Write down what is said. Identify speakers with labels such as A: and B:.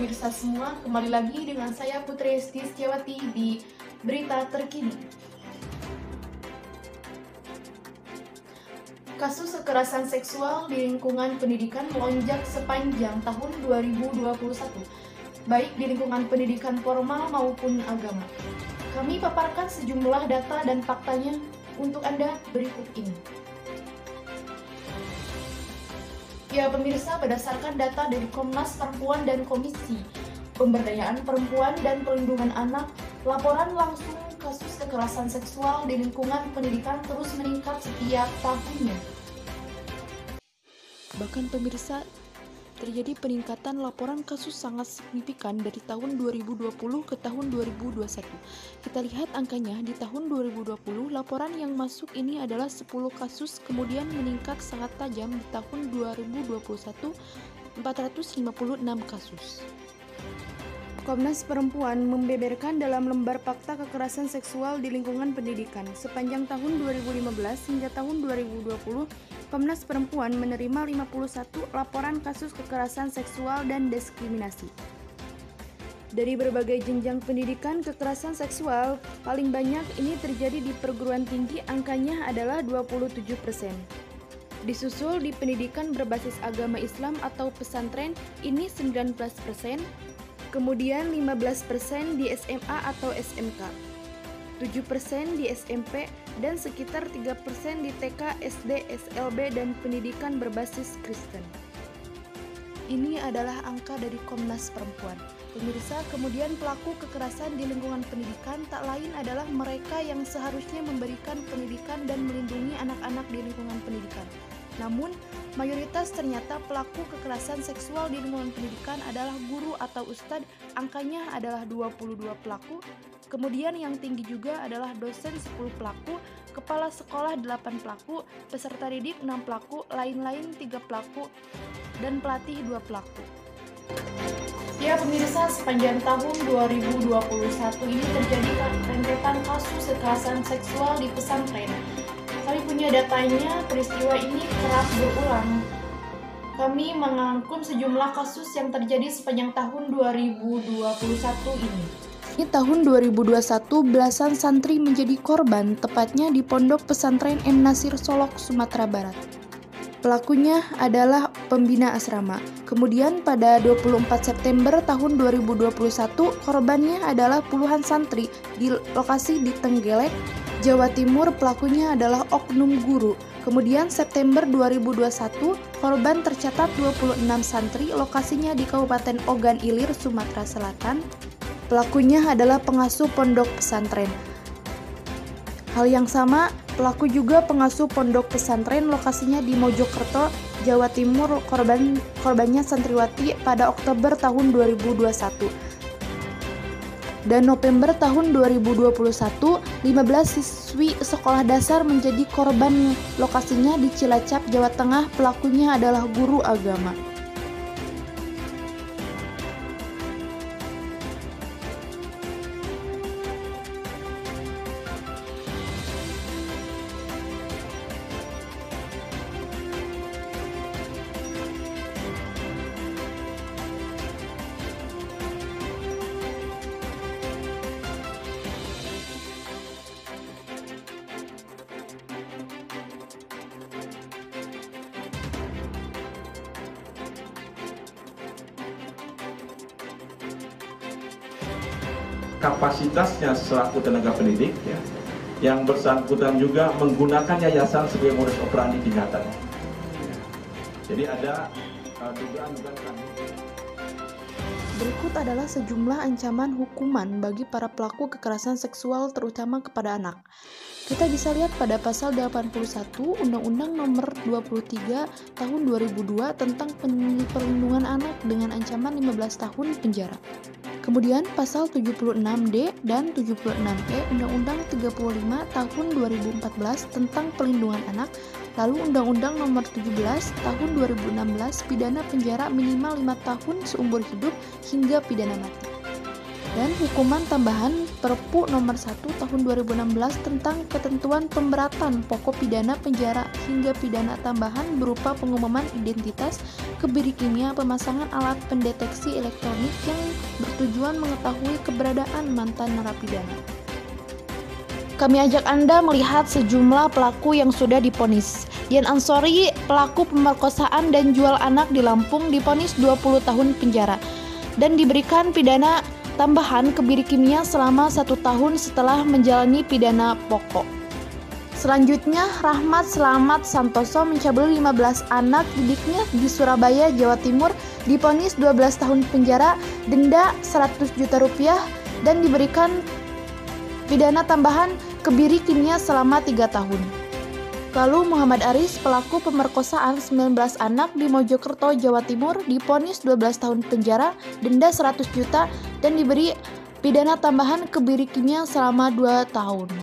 A: pemirsa semua, kembali lagi dengan saya Putri Esti Setiawati di Berita Terkini. Kasus kekerasan seksual di lingkungan pendidikan melonjak sepanjang tahun 2021, baik di lingkungan pendidikan formal maupun agama. Kami paparkan sejumlah data dan faktanya untuk Anda berikut ini. Ya pemirsa, berdasarkan data dari Komnas Perempuan dan Komisi Pemberdayaan Perempuan dan Perlindungan Anak, laporan langsung kasus kekerasan seksual di lingkungan pendidikan terus meningkat setiap tahunnya.
B: Bahkan pemirsa, terjadi peningkatan laporan kasus sangat signifikan dari tahun 2020 ke tahun 2021. Kita lihat angkanya, di tahun 2020 laporan yang masuk ini adalah 10 kasus, kemudian meningkat sangat tajam di tahun 2021 456 kasus. Komnas Perempuan membeberkan dalam lembar fakta kekerasan seksual di lingkungan pendidikan. Sepanjang tahun 2015 hingga tahun 2020, Komnas Perempuan menerima 51 laporan kasus kekerasan seksual dan diskriminasi. Dari berbagai jenjang pendidikan, kekerasan seksual paling banyak ini terjadi di perguruan tinggi, angkanya adalah 27%. Disusul di pendidikan berbasis agama Islam atau pesantren, ini 19%. Kemudian 15% di SMA atau SMK, 7% di SMP, dan sekitar 3% di TK, SD, SLB, dan pendidikan berbasis Kristen. Ini adalah angka dari Komnas Perempuan. Pemirsa, kemudian pelaku kekerasan di lingkungan pendidikan tak lain adalah mereka yang seharusnya memberikan pendidikan dan melindungi anak-anak di lingkungan pendidikan. Namun, mayoritas ternyata pelaku kekerasan seksual di lingkungan pendidikan adalah guru atau ustadz, angkanya adalah 22 pelaku. Kemudian yang tinggi juga adalah dosen 10 pelaku, kepala sekolah 8 pelaku, peserta didik 6 pelaku, lain-lain 3 pelaku, dan pelatih 2 pelaku.
A: Ya pemirsa, sepanjang tahun 2021 ini terjadi rentetan kasus kekerasan seksual di pesantren. Kami punya datanya, peristiwa ini kerap berulang. Kami mengangkum sejumlah kasus yang terjadi sepanjang tahun 2021 ini.
B: Di tahun 2021, belasan santri menjadi korban, tepatnya di Pondok Pesantren M. Nasir Solok, Sumatera Barat. Pelakunya adalah pembina asrama. Kemudian pada 24 September tahun 2021, korbannya adalah puluhan santri di lokasi di Tenggelek, Jawa Timur. Pelakunya adalah oknum guru. Kemudian September 2021, korban tercatat 26 santri, lokasinya di Kabupaten Ogan Ilir, Sumatera Selatan. Pelakunya adalah pengasuh pondok pesantren. Hal yang sama, pelaku juga pengasuh pondok pesantren, lokasinya di Mojokerto, Jawa Timur. Korbannya santriwati pada Oktober tahun 2021. Dan November tahun 2021, 15 siswi sekolah dasar menjadi korban, lokasinya di Cilacap, Jawa Tengah. Pelakunya adalah guru agama.
C: Kapasitasnya selaku tenaga pendidik, ya, yang bersangkutan juga menggunakan yayasan sebagai modus operandi kejahatan. Jadi ada dugaan-dugaan kami.
B: Berikut adalah sejumlah ancaman hukuman bagi para pelaku kekerasan seksual, terutama kepada anak. Kita bisa lihat pada pasal 81 Undang-Undang Nomor 23 Tahun 2002 tentang perlindungan anak dengan ancaman 15 tahun penjara. Kemudian pasal 76D dan 76E Undang-Undang 35 Tahun 2014 tentang perlindungan anak, lalu Undang-Undang Nomor 17 Tahun 2016 pidana penjara minimal 5 tahun seumur hidup hingga pidana mati. Dan hukuman tambahan Perpu Nomor 1 Tahun 2016 tentang ketentuan pemberatan pokok pidana penjara hingga pidana tambahan berupa pengumuman identitas, kebiri kimia, pemasangan alat pendeteksi elektronik yang bertujuan mengetahui keberadaan mantan narapidana. Kami ajak Anda melihat sejumlah pelaku yang sudah divonis. Dian Ansori, pelaku pemerkosaan dan jual anak di Lampung, divonis 20 tahun penjara dan diberikan pidana tambahan kebiri kimia selama 1 tahun setelah menjalani pidana pokok. Selanjutnya, Rahmat Slamet Santoso mencabuli 15 anak didiknya di Surabaya, Jawa Timur, divonis 12 tahun penjara, denda 100 juta rupiah, dan diberikan pidana tambahan kebiri kimia selama 3 tahun. Lalu Muhammad Aris, pelaku pemerkosaan 19 anak di Mojokerto, Jawa Timur, divonis 12 tahun penjara, denda 100 juta, dan diberi pidana tambahan kebiri kimia selama 2 tahun.